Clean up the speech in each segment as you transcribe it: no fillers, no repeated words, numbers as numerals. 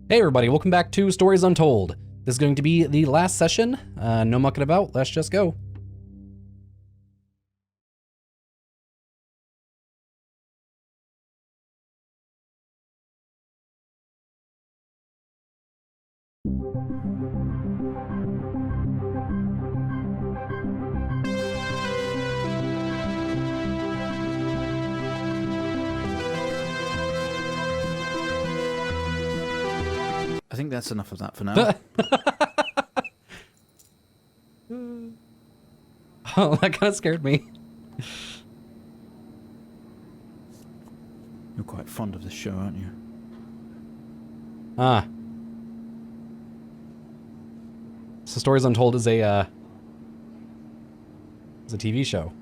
Hey everybody, welcome back to Stories Untold. This is going to be the last session. No mucking about, let's just go. I think that's enough of that for now. Oh, that kind of scared me. You're quite fond of this show, aren't you? Ah. So Stories Untold is a TV show.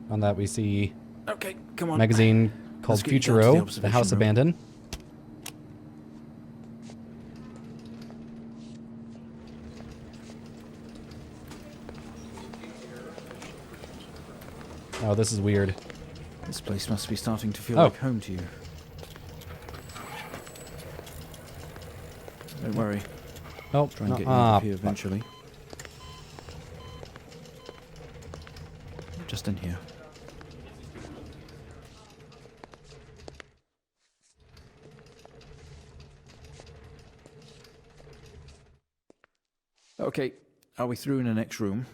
On that we see Okay, come on. magazine called Let's get you down to Futuro, the observation House room. Abandoned. Oh, this is weird. This place must be starting to feel Oh. like home to you. Don't worry. Oh, Try and get you fuck. out of here eventually. Just in here. Okay, are we through in the next room?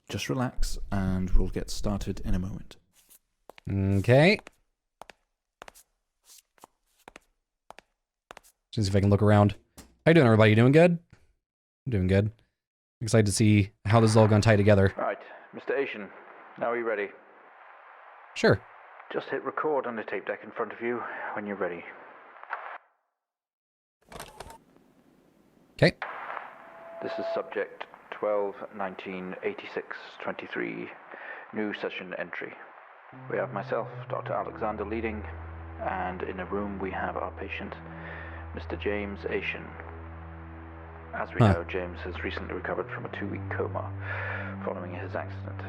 Just relax and we'll get started in a moment. Okay. Just see if I can look around. How you doing, everybody? You doing good? I'm doing good. Excited to see how this is all going to tie together. Right, Mr. Asian, now are you ready? Sure. Just hit record on the tape deck in front of you when you're ready. Okay. This is subject 12-19-86-23, new session entry. We have myself, Dr. Alexander, leading, and in a room we have our patient, Mr. James Asian. As we know, James has recently recovered from a 2-week coma following his accident.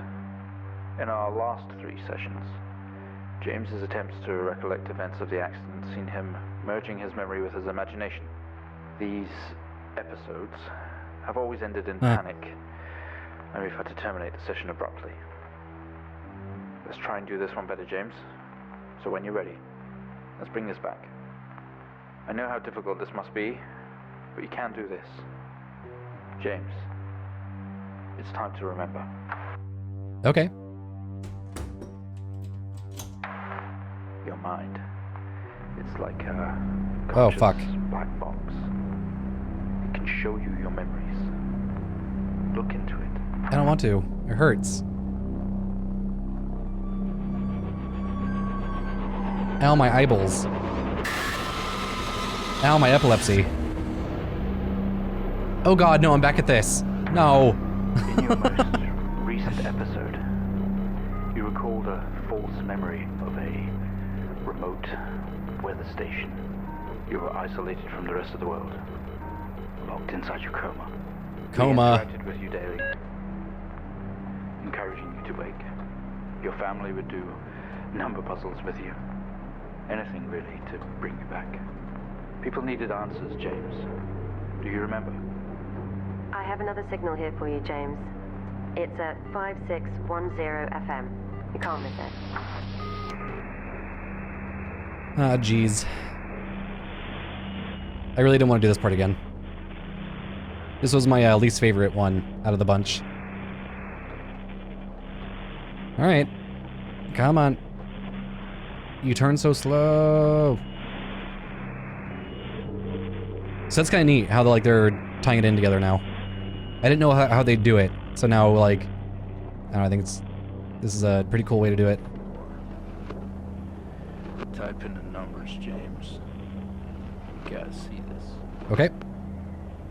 In our last 3 sessions, James's attempts to recollect events of the accident seen him merging his memory with his imagination. These episodes have always ended in panic, and we've had to terminate the session abruptly. Let's try and do this one better, James. So when you're ready, let's bring this back. I know how difficult this must be, but you can do this. James, it's time to remember. Okay. Your mind. It's like a Oh, fuck. black box. It can show you your memories. Look into it. I don't want to. It hurts. Ow, my eyeballs. Ow, my epilepsy. Oh god, no, I'm back at this. No. In your most recent episode, you recalled a false memory of a remote weather station. You were isolated from the rest of the world, locked inside your coma. Coma. We interacted with you daily, encouraging you to wake. Your family would do number puzzles with you. Anything really to bring you back. People needed answers, James. Do you remember? I have another signal here for you, James. It's at 5610 FM. You can't miss it. Ah, jeez. I really didn't want to do this part again. This was my least favorite one out of the bunch. Alright. Come on. You turn so slow. So that's kind of neat how they're tying it in together now. I didn't know how they'd do it. So now, like, I don't know, I think this is a pretty cool way to do it. Type in the numbers, James. You gotta see this. Okay.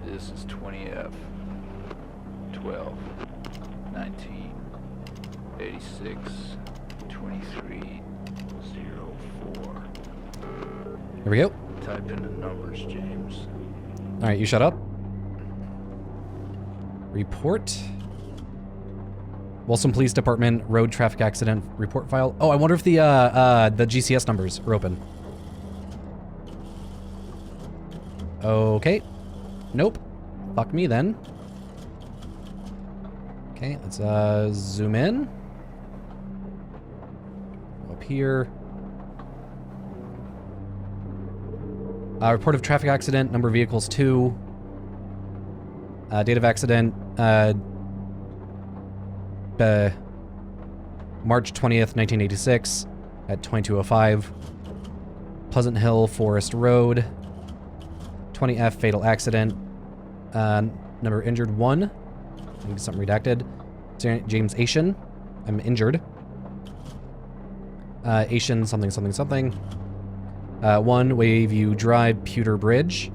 This is 20F 12 19 86 23 04. Here we go. Type in the numbers, James. Alright, you shut up. Report. Wilson Police Department road traffic accident report file. Oh, I wonder if the GCS numbers are open. Okay. Nope. Fuck me then. Okay, let's zoom in. Up here. Report of traffic accident, number of vehicles 2. Date of accident, March 20th, 1986 at 22:05. Pleasant Hill Forest Road. 20F fatal accident. Number injured 1. I think something redacted. James Asian. I'm injured. Asian something something something. 1 Wayview Drive, Pewter Bridge.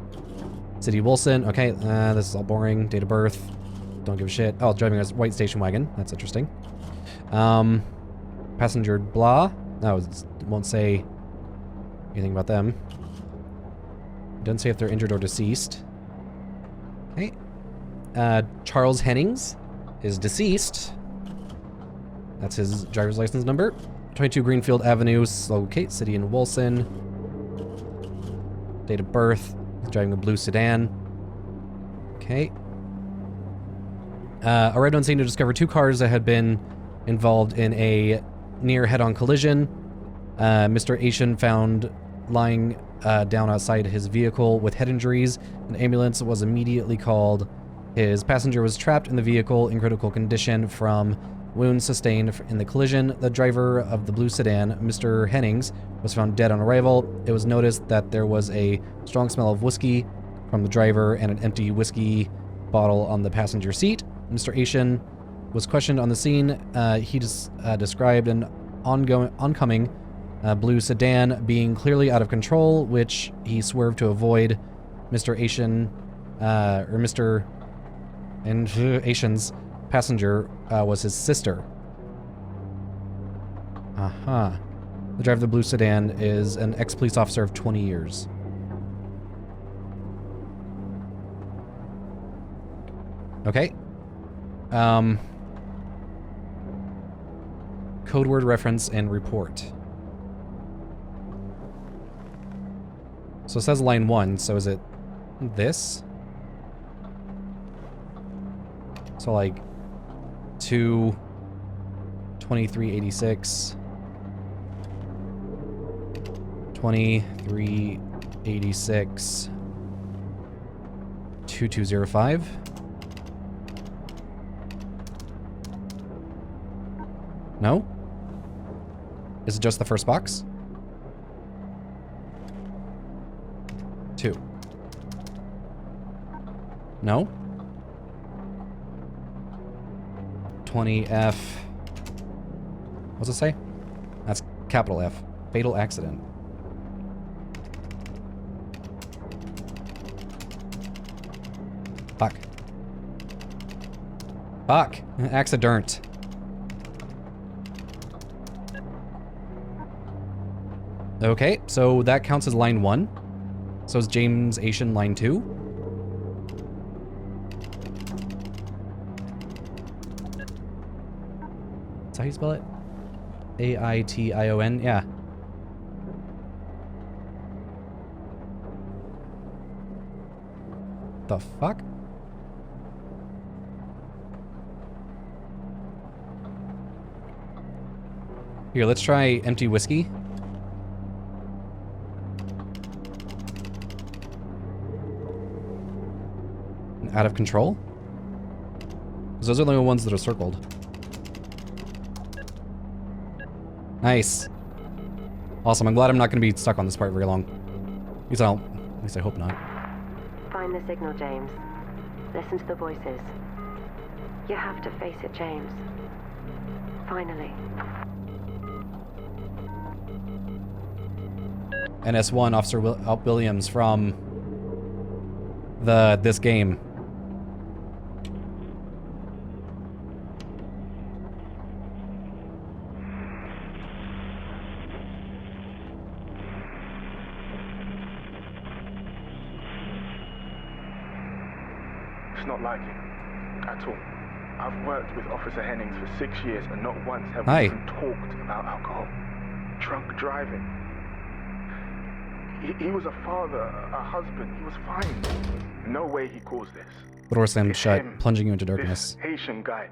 City Wilson. Okay, this is all boring. Date of birth. Don't give a shit. Oh, driving a white station wagon. That's interesting. Passenger blah. No, it won't say anything about them. It doesn't say if they're injured or deceased. Okay. Charles Hennings is deceased. That's his driver's license number. 22 Greenfield Avenue, okay, City in Wilson. Date of birth. He's driving a blue sedan. Okay. Arrived on scene to discover 2 cars that had been involved in a near head-on collision. Mr. Asian found lying down outside his vehicle with head injuries. An ambulance was immediately called. His passenger was trapped in the vehicle in critical condition from wounds sustained in the collision. The driver of the blue sedan, Mr. Hennings, was found dead on arrival. It was noticed that there was a strong smell of whiskey from the driver and an empty whiskey bottle on the passenger seat. Mr. Asian was questioned on the scene. He described an oncoming blue sedan being clearly out of control, which he swerved to avoid. Mr. Asian, or Mr. Asian's passenger was his sister. The driver of the blue sedan is an ex-police officer of 20 years. Okay. Code word reference and report. So it says line 1, so is it this? So like 2386 2386 2205. No? Is it just the first box? 2. No? 20F. What's it say? That's capital F. Fatal accident. Fuck. Fuck. Accident. Okay, so that counts as line 1. So is James Asian line 2? That's how you spell it? A-I-T-I-O-N? Yeah. The fuck? Here, let's try empty whiskey. Out of control? Because those are the only ones that are circled. Nice. Awesome. I'm glad I'm not going to be stuck on this part very long. At least I hope not. Find the signal, James. Listen to the voices. You have to face it, James. Finally. NS1, Officer Williams from this game. It's not like it, at all. I've worked with Officer Hennings for 6 years and not once have we even talked about alcohol. Drunk driving. He was a father, a husband. He was fine. No way he caused this. The door slammed It's shut, him, plunging you into darkness. This Haitian guy.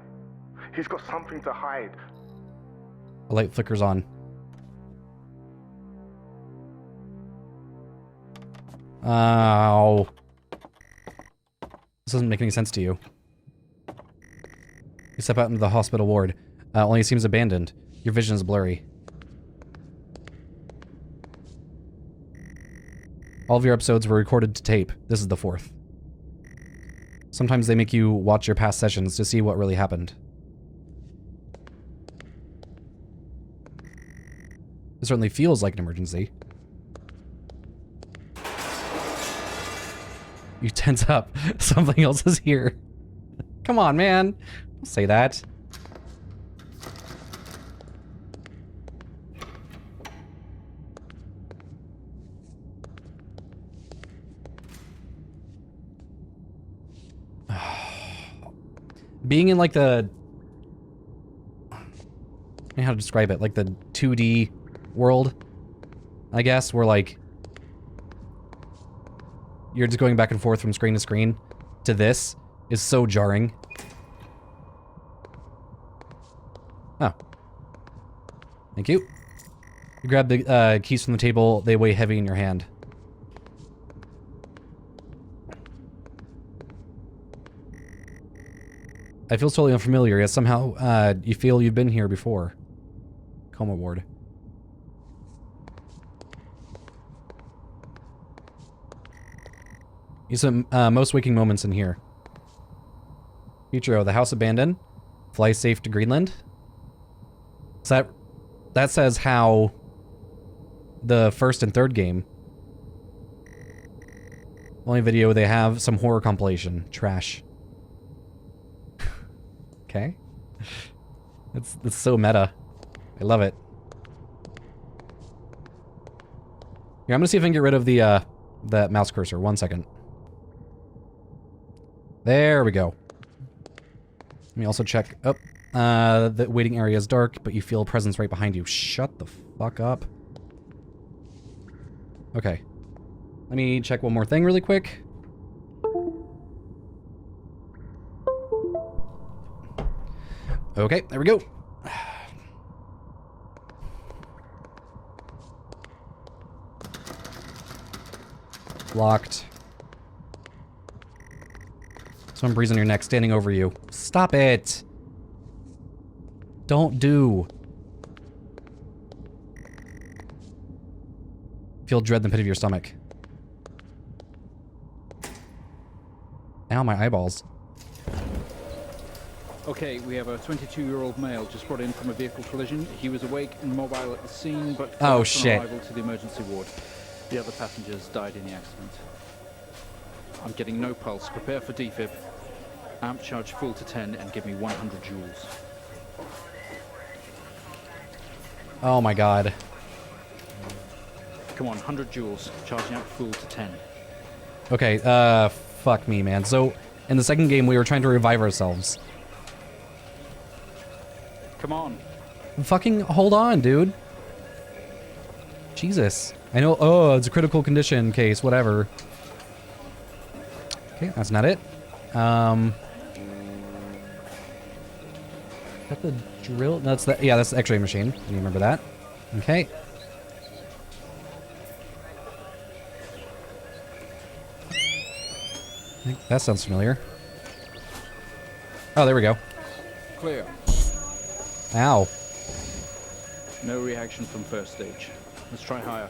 He's got something to hide. A light flickers on. Ow. This doesn't make any sense to you. You step out into the hospital ward. Only it seems abandoned. Your vision is blurry. All of your episodes were recorded to tape. This is the 4th. Sometimes they make you watch your past sessions to see what really happened. It certainly feels like an emergency. You tense up. Something else is here. Come on, man. Don't say that. Being in like the... I don't know how to describe it. Like the 2D world, I guess, where like... you're just going back and forth from screen to screen to this is so jarring. Oh. Thank you. You grab the keys from the table. They weigh heavy in your hand. I feel totally unfamiliar, yet somehow you feel you've been here before. Coma ward. You spent most waking moments in here. Futuro, the house abandoned. Fly safe to Greenland. So that says how the first and third game. Only video they have, some horror compilation. Trash. Okay. It's so meta. I love it. Here, I'm gonna see if I can get rid of the mouse cursor. 1 second. There we go. Let me also check. Oh, the waiting area is dark, but you feel a presence right behind you. Shut the fuck up. Okay. Let me check one more thing really quick. Okay, there we go. Locked. Someone breathes on your neck, standing over you. Stop it! Don't do. Feel dread in the pit of your stomach. Ow, my eyeballs. Okay, we have a 22-year-old male just brought in from a vehicle collision. He was awake and mobile at the scene, but oh shit! Arrival to the emergency ward. The other passengers died in the accident. I'm getting no pulse. Prepare for defib. Amp charge full to 10 and give me 100 joules. Oh my god. Come on, 100 joules. Charging amp full to 10. Okay, fuck me, man. So, in the second game, we were trying to revive ourselves. Come on. Fucking hold on, dude. Jesus. I know, oh, it's a critical condition case, whatever. Okay, that's not it. Got the drill? That's the, yeah, that's the x-ray machine. You remember that? Okay. I think that sounds familiar. Oh, there we go. Clear. Ow. No reaction from first stage. Let's try higher.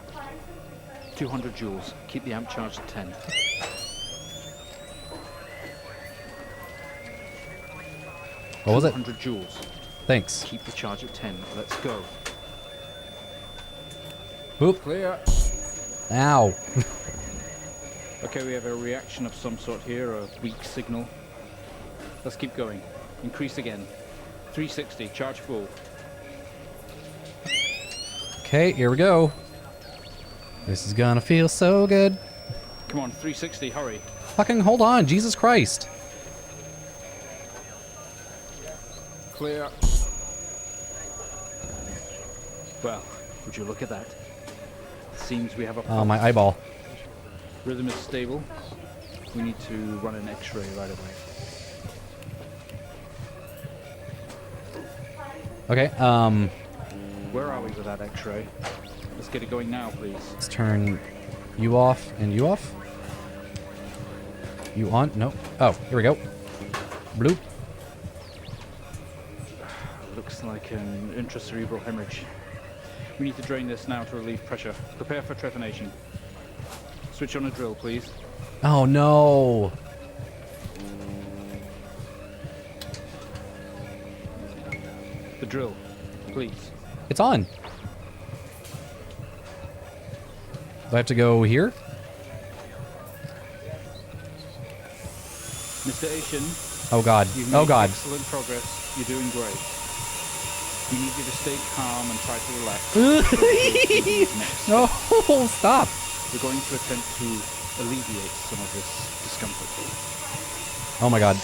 200 joules. Keep the amp charged at 10. What was it? 200 joules. Thanks. Keep the charge at 10. Let's go. Boop. Clear. Ow. Okay, we have a reaction of some sort here, a weak signal. Let's keep going. Increase again. 360, charge full. Okay, here we go. This is gonna feel so good. Come on, 360, hurry. Fucking hold on, Jesus Christ. Clear. Well, would you look at that? seems we have a Oh, my eyeball. Rhythm is stable. We need to run an X-ray right away. Okay, Where are we with that X-ray? Let's get it going now, please. let's turn you off and you off. You on? No. Oh, here we go. Bloop. Looks like an intracerebral hemorrhage. We need to drain this now to relieve pressure. Prepare for trepanation. Switch on a drill, please. Oh, no. The drill, please. It's on. Do I have to go here? Mr. Asian, Oh, God. you've Oh, made God. excellent progress. You're doing great. We need you to stay calm and try to relax. Next. No, stop. We're going to attempt to alleviate some of this discomfort. Oh, my God.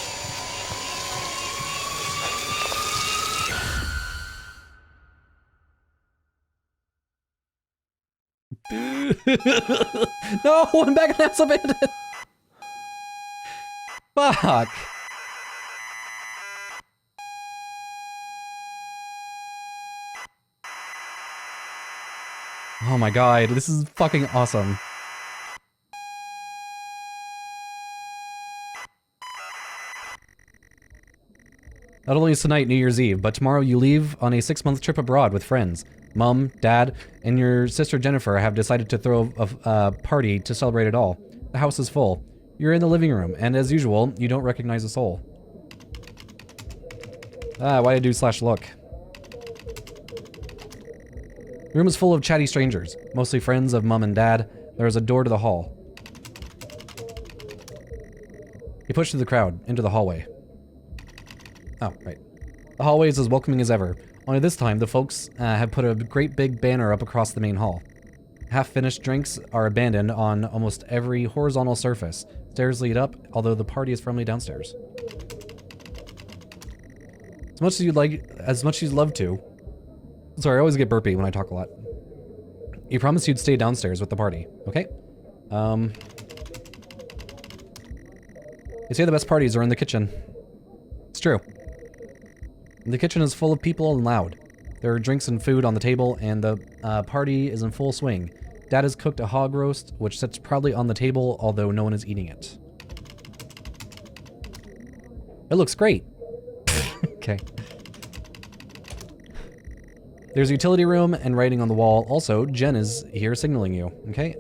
No, I'm back in the house abandoned. Fuck. Oh my god, this is fucking awesome. Not only is tonight New Year's Eve, but tomorrow you leave on a 6-month trip abroad with friends. Mom, Dad, and your sister Jennifer have decided to throw a party to celebrate it all. The house is full. You're in the living room, and as usual, you don't recognize a soul. Why did I do /look? The room is full of chatty strangers, mostly friends of Mom and Dad. There is a door to the hall. You push through the crowd, into the hallway. Oh, right. The hallway is as welcoming as ever. Only this time, the folks have put a great big banner up across the main hall. Half-finished drinks are abandoned on almost every horizontal surface. Stairs lead up, although the party is firmly downstairs. As much as you'd love to. Sorry, I always get burpy when I talk a lot. You promised you'd stay downstairs with the party, okay? You say the best parties are in the kitchen. It's true. The kitchen is full of people and loud. There are drinks and food on the table, and the party is in full swing. Dad has cooked a hog roast, which sits proudly on the table, although no one is eating it. It looks great. Okay. There's a utility room and writing on the wall. Also, Jen is here signaling you. Okay,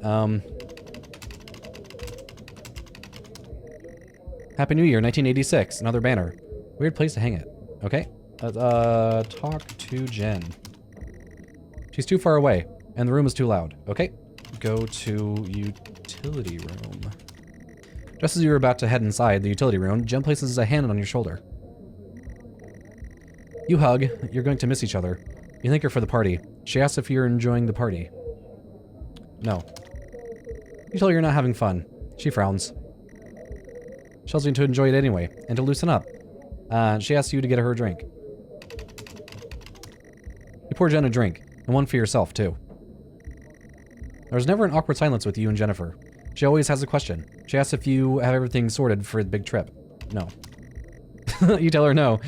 Happy New Year, 1986. Another banner. Weird place to hang it. Okay. Talk to Jen. She's too far away, and the room is too loud. Okay. Go to utility room. Just as you were about to head inside the utility room, Jen places a hand on your shoulder. You hug. You're going to miss each other. You thank her for the party. She asks if you're enjoying the party. No. You tell her you're not having fun. She frowns. She tells you to enjoy it anyway, and to loosen up. She asks you to get her a drink. You pour Jen a drink, and one for yourself, too. There's never an awkward silence with you and Jennifer. She always has a question. She asks if you have everything sorted for the big trip. No. You tell her no.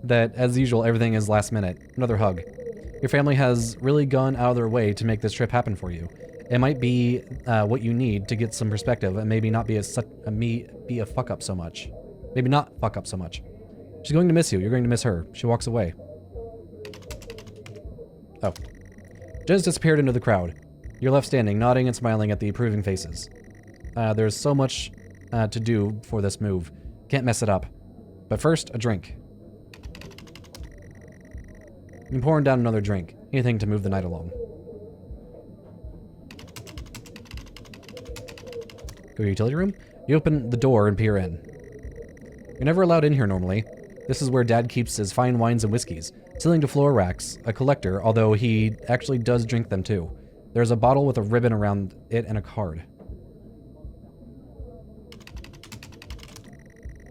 That, as usual, everything is last minute. Another hug. Your family has really gone out of their way to make this trip happen for you. It might be what you need to get some perspective, and maybe not be a fuck up so much. Maybe not fuck up so much. She's going to miss you. You're going to miss her. She walks away. Oh. Jen's disappeared into the crowd. You're left standing, nodding and smiling at the approving faces. There's so much to do for this move. Can't mess it up. But first, a drink. I'm pouring down another drink. Anything to move the night along. Go to the utility room? You open the door and peer in. You're never allowed in here normally. This is where Dad keeps his fine wines and whiskeys. Ceiling to floor racks, a collector, although he actually does drink them too. There's a bottle with a ribbon around it and a card.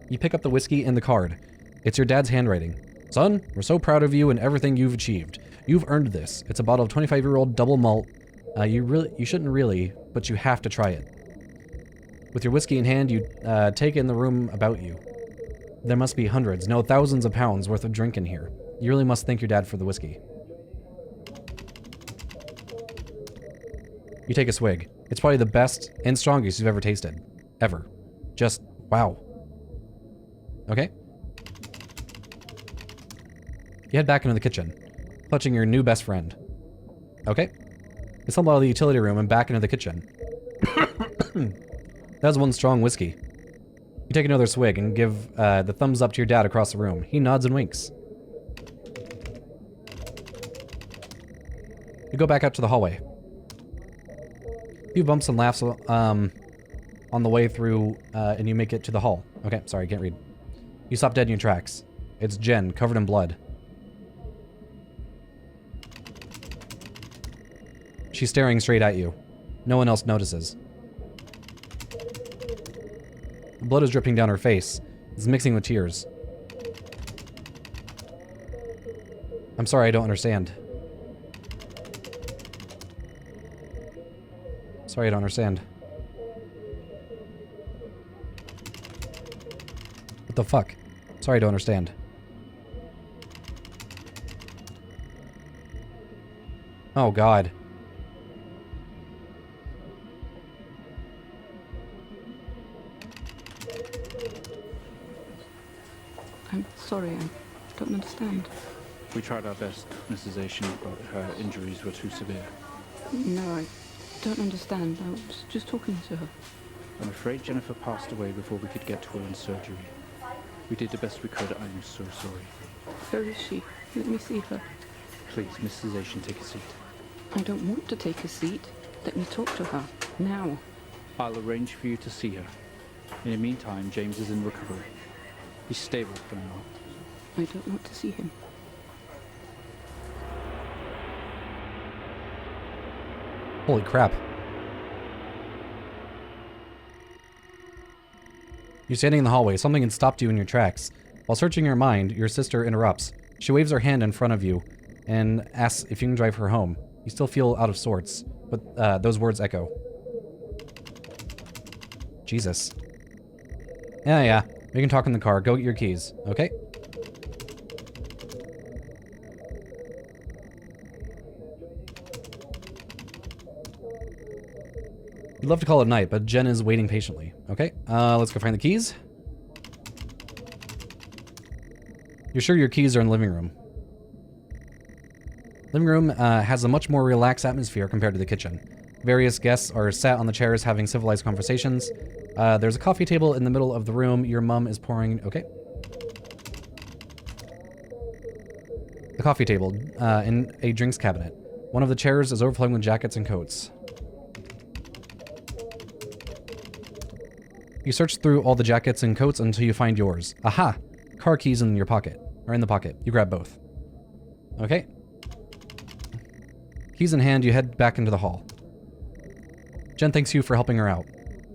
You pick up the whiskey and the card. It's your dad's handwriting. Son, we're so proud of you and everything you've achieved. You've earned this. It's a bottle of 25-year-old double malt You shouldn't really, but you have to try it. With your whiskey in hand, you take in the room about you. There must be hundreds, no thousands of pounds worth of drink in here. You really must thank your dad for the whiskey. You take a swig. It's probably the best and strongest you've ever tasted. Ever. Just, wow. Okay. You head back into the kitchen, clutching your new best friend. Okay. You stumble out of the utility room and back into the kitchen. That's one strong whiskey. You take another swig and give the thumbs up to your dad across the room. He nods and winks. You go back out to the hallway. A few bumps and laughs on the way through, and you make it to the hall. Okay, sorry, can't read. You stop dead in your tracks. It's Jen, covered in blood. She's staring straight at you. No one else notices. The blood is dripping down her face. It's mixing with tears. I'm sorry, I don't understand. Sorry, I don't understand. What the fuck? Sorry, I don't understand. Oh, God. I'm sorry, I don't understand. We tried our best, Mrs. Asian, but her injuries were too severe. No, I don't understand. I was just talking to her. I'm afraid Jennifer passed away before we could get to her in surgery. We did the best we could. I'm so sorry. Where is she? Let me see her. Please, Mrs. Asian, take a seat. I don't want to take a seat. Let me talk to her. Now. I'll arrange for you to see her. In the meantime, James is in recovery. He's stable for now. I don't want to see him. Holy crap. You're standing in the hallway. Something had stopped you in your tracks. While searching your mind, your sister interrupts. She waves her hand in front of you and asks if you can drive her home. You still feel out of sorts, but those words echo. Jesus. Yeah. We can talk in the car. Go get your keys, okay? You'd love to call it night, but Jen is waiting patiently. Okay, let's go find the keys. You're sure your keys are in the living room. Living room has a much more relaxed atmosphere compared to the kitchen. Various guests are sat on the chairs having civilized conversations. There's a coffee table in the middle of the room. Your mom is pouring... Okay. The coffee table in a drinks cabinet. One of the chairs is overflowing with jackets and coats. You search through all the jackets and coats until you find yours. Aha! Car keys in your pocket. Or in the pocket. You grab both. Okay. Keys in hand, you head back into the hall. Jen thanks you for helping her out.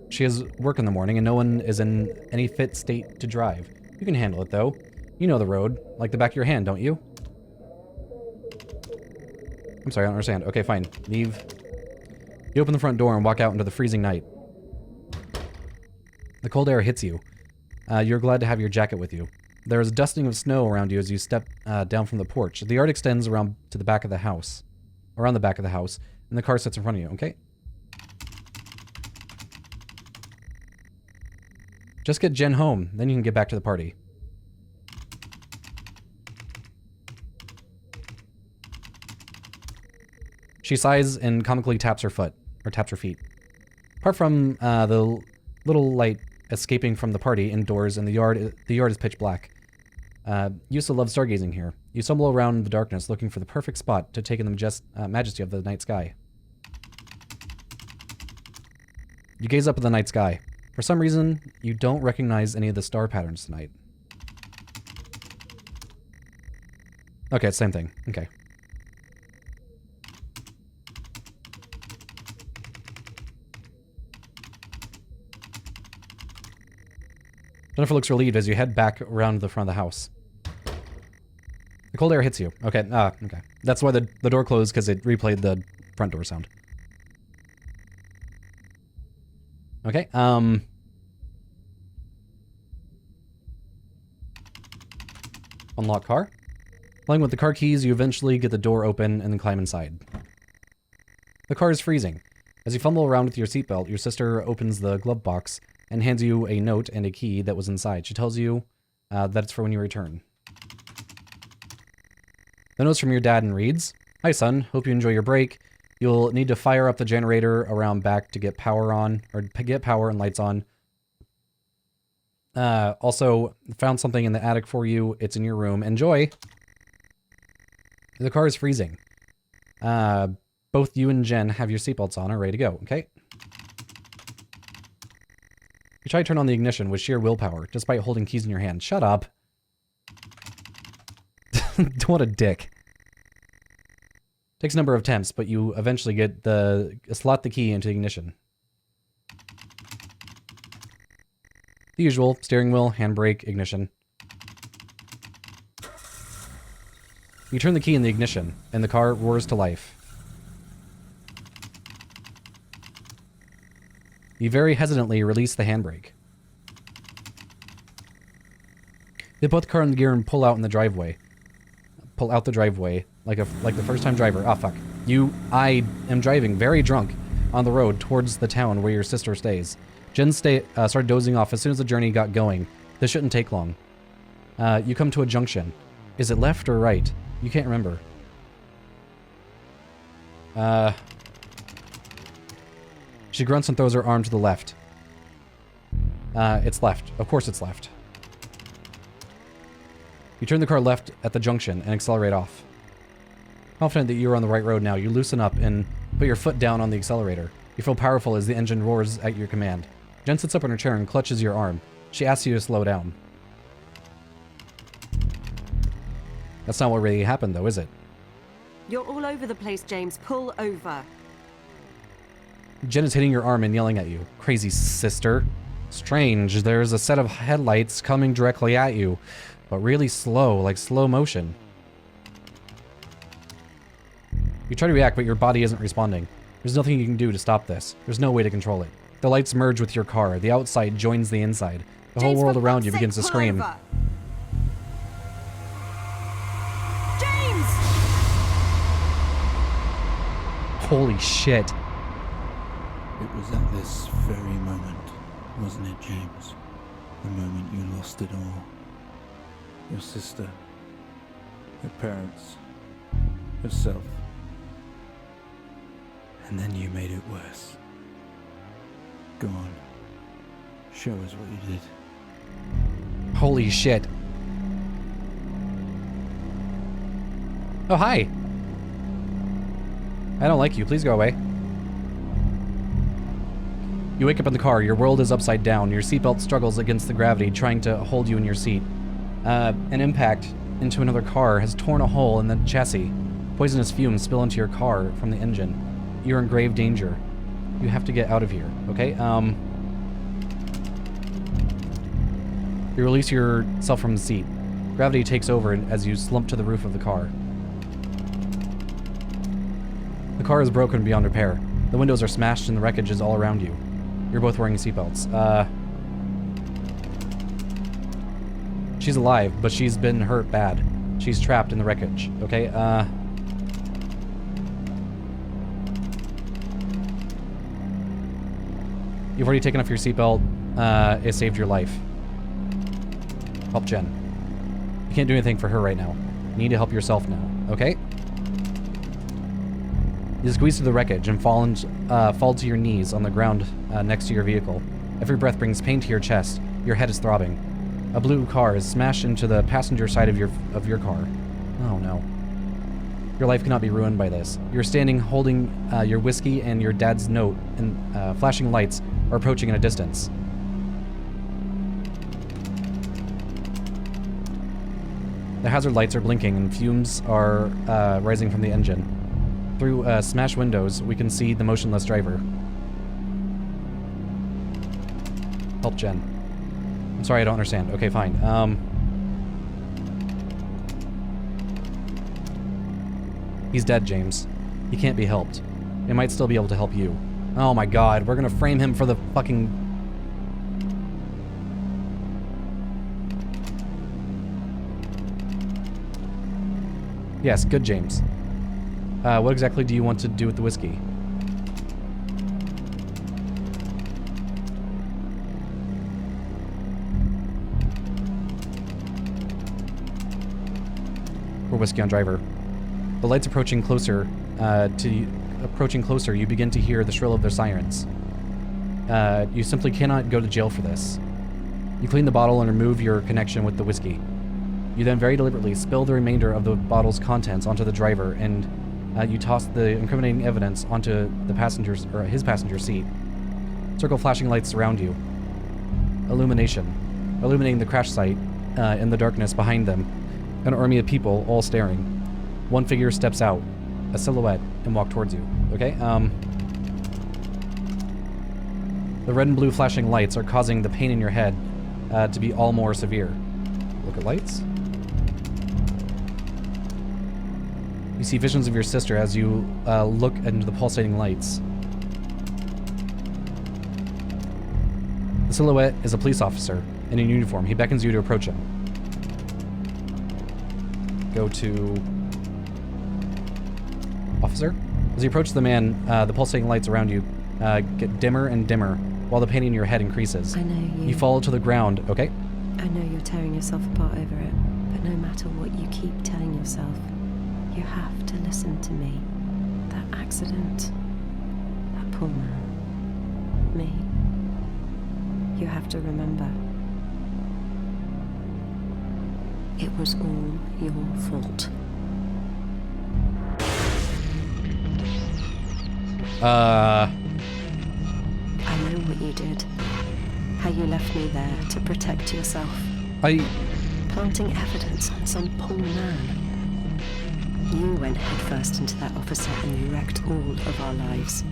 She has work in the morning and no one is in any fit state to drive. You can handle it though. You know the road, like the back of your hand, don't you? I'm sorry, I don't understand. Okay, fine. Leave. You open the front door and walk out into the freezing night. The cold air hits you. You're glad to have your jacket with you. There is a dusting of snow around you as you step down from the porch. The yard extends around to the back of the house. Around the back of the house. And the car sits in front of you, okay? Just get Jen home, then you can get back to the party. She sighs and comically taps her foot, or taps her feet. Apart from the little light escaping from the party indoors in the yard is pitch black. You used to love stargazing here. You stumble around the darkness looking for the perfect spot to take in the majesty of the night sky. You gaze up at the night sky. For some reason, you don't recognize any of the star patterns tonight. Okay, it's the same thing. Okay. Jennifer looks relieved as you head back around the front of the house. The cold air hits you. Okay, okay. That's why the door closed, because it replayed the front door sound. Okay, unlock car. Playing with the car keys, you eventually get the door open and then climb inside. The car is freezing. As you fumble around with your seatbelt, your sister opens the glove box and hands you a note and a key that was inside. She tells you that it's for when you return. The note's from your dad and reads, "Hi son, hope you enjoy your break. You'll need to fire up the generator around back to get power on, or get power and lights on. Also, found something in the attic for you. It's in your room. Enjoy." The car is freezing. Both you and Jen have your seatbelts on, are ready to go, okay? You try to turn on the ignition with sheer willpower, despite holding keys in your hand. Shut up. What a dick. Takes a number of attempts, but you eventually get slot the key into the ignition. The usual, steering wheel, handbrake, ignition. You turn the key in the ignition, and the car roars to life. You very hesitantly release the handbrake. You put the car in the gear and pull out in the driveway. Pull out the driveway like the first time driver. Ah, fuck. I am driving very drunk on the road towards the town where your sister stays. Jen started dozing off as soon as the journey got going. This shouldn't take long. You come to a junction. Is it left or right? You can't remember. She grunts and throws her arm to the left. It's left. Of course it's left. You turn the car left at the junction and accelerate off. Confident that you are on the right road now, you loosen up and put your foot down on the accelerator. You feel powerful as the engine roars at your command. Jen sits up in her chair and clutches your arm. She asks you to slow down. That's not what really happened, though, is it? You're all over the place, James. Pull over. Jen is hitting your arm and yelling at you. Crazy sister. Strange, there's a set of headlights coming directly at you, but really slow, like slow motion. You try to react, but your body isn't responding. There's nothing you can do to stop this. There's no way to control it. The lights merge with your car. The outside joins the inside. The whole world around you begins to scream. James! Holy shit. It was at this very moment, wasn't it, James? The moment you lost it all. Your sister, your parents, yourself. And then you made it worse. Go on. Show us what you did. Holy shit. Oh, hi. I don't like you. Please go away. You wake up in the car. Your world is upside down. Your seatbelt struggles against the gravity, trying to hold you in your seat. An impact into another car has torn a hole in the chassis. Poisonous fumes spill into your car from the engine. You're in grave danger. You have to get out of here, okay? You release yourself from the seat. Gravity takes over as you slump to the roof of the car. The car is broken beyond repair. The windows are smashed and the wreckage is all around you. You're both wearing seatbelts. She's alive, but she's been hurt bad. She's trapped in the wreckage, okay? You've already taken off your seatbelt. It saved your life. Help Jen. You can't do anything for her right now. You need to help yourself now, okay? You squeeze through the wreckage and fall to your knees on the ground next to your vehicle. Every breath brings pain to your chest. Your head is throbbing. A blue car is smashed into the passenger side of your car. Oh no. Your life cannot be ruined by this. You're standing holding your whiskey and your dad's note, and flashing lights are approaching in a distance. The hazard lights are blinking and fumes are rising from the engine. Through smashed windows, we can see the motionless driver. Help Jen. I'm sorry, I don't understand. Okay, fine. He's dead, James. He can't be helped. It might still be able to help you. Oh my god, we're gonna frame him for the fucking Yes, good, James. What exactly do you want to do with the whiskey? Pour whiskey on driver. The lights approaching closer, you begin to hear the shrill of their sirens. You simply cannot go to jail for this. You clean the bottle and remove your connection with the whiskey. You then very deliberately spill the remainder of the bottle's contents onto the driver, and you toss the incriminating evidence onto the passenger's or his passenger seat. Circle flashing lights surround you. Illuminating the crash site in the darkness behind them. An army of people all staring. One figure steps out, a silhouette, and walk towards you. Okay, the red and blue flashing lights are causing the pain in your head to be all more severe. Look at lights. You see visions of your sister as you look into the pulsating lights. The silhouette is a police officer in a uniform. He beckons you to approach him. Go to... Officer? As you approach the man, the pulsating lights around you get dimmer and dimmer, while the pain in your head increases. I know you... You fall to the ground, okay? I know you're tearing yourself apart over it, but no matter what you keep telling yourself, you have to listen to me. That accident, that poor man, me. You have to remember. It was all your fault. I know what you did. How you left me there to protect yourself. Planting evidence on some poor man. You went headfirst into that officer and you wrecked all of our lives.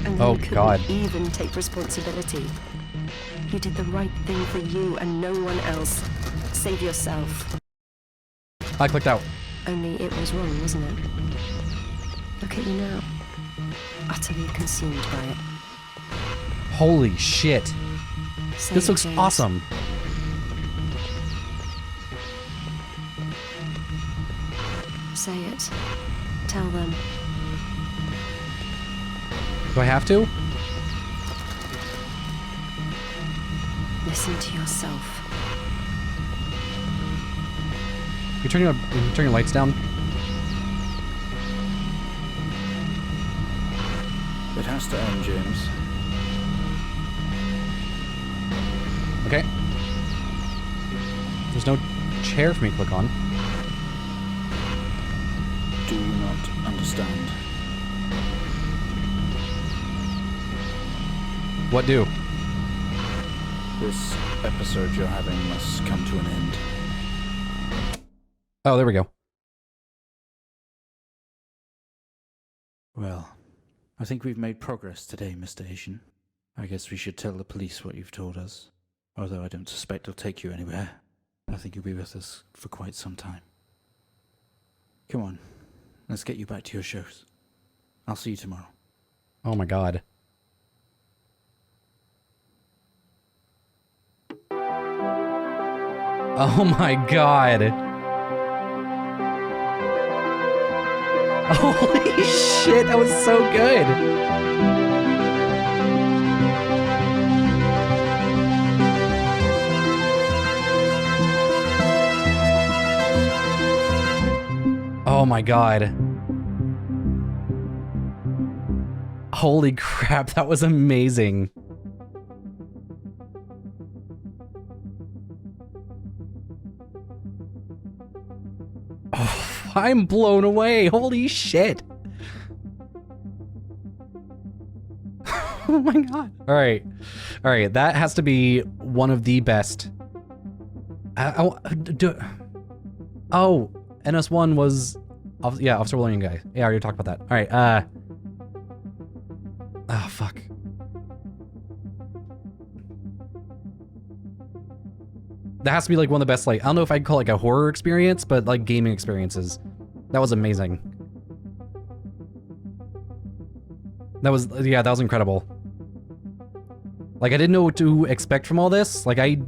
And you couldn't even take responsibility. You did the right thing for you and no one else. Save yourself. I clicked out. Only it was wrong, wasn't it? Look at you now. Utterly consumed by it. Holy shit. This looks awesome. Say it. Tell them. Do I have to? Listen to yourself. You turn your lights down? It has to end, James. Okay. There's no chair for me to click on. Do you not understand? What do? This episode you're having must come to an end. Oh, there we go. Well, I think we've made progress today, Mr. Asian. I guess we should tell the police what you've told us. Although I don't suspect they'll take you anywhere. I think you'll be with us for quite some time. Come on, let's get you back to your shows. I'll see you tomorrow. Oh my god. Oh my god. Holy shit, that was so good. Oh my god. Holy crap, that was amazing. Oh, I'm blown away. Holy shit. Oh my god. All right. All right, that has to be one of the best. Oh, NS1 was... Yeah, Officer William guy. Yeah, I already talked about that. All right, oh, fuck. That has to be like one of the best, like, I don't know if I'd call it like a horror experience, but like gaming experiences. That was amazing. That was, yeah, that was incredible. Like, I didn't know what to expect from all this. Like, I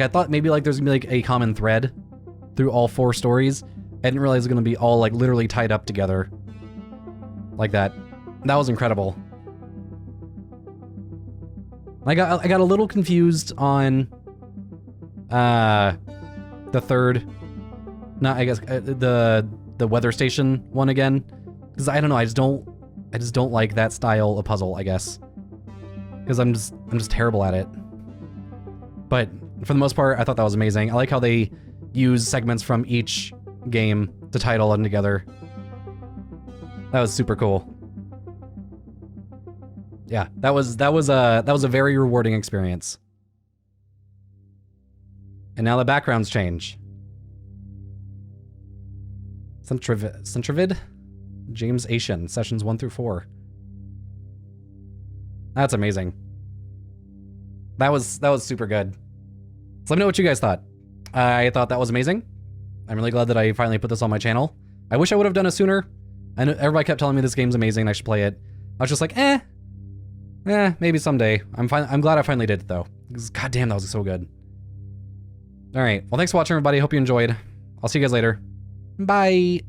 thought maybe like there's gonna be like a common thread through all 4 stories. I didn't realize it was going to be all like literally tied up together like that. That was incredible. I got a little confused on the third, not I guess the weather station one again, because I don't know, I just don't like that style of puzzle, I guess, because I'm just terrible at it. But for the most part, I thought that was amazing. I like how they use segments from each game to tie it all in together. That was super cool. Yeah, that was a very rewarding experience. And now the backgrounds change. Centrivid? James Asian, sessions 1 through 4. That's amazing. That was super good. So let me know what you guys thought. I thought that was amazing. I'm really glad that I finally put this on my channel. I wish I would have done it sooner. I know everybody kept telling me this game's amazing, I should play it. I was just like, maybe someday. I'm glad I finally did it though. Because goddamn, that was so good. Alright, well thanks for watching everybody, hope you enjoyed. I'll see you guys later. Bye!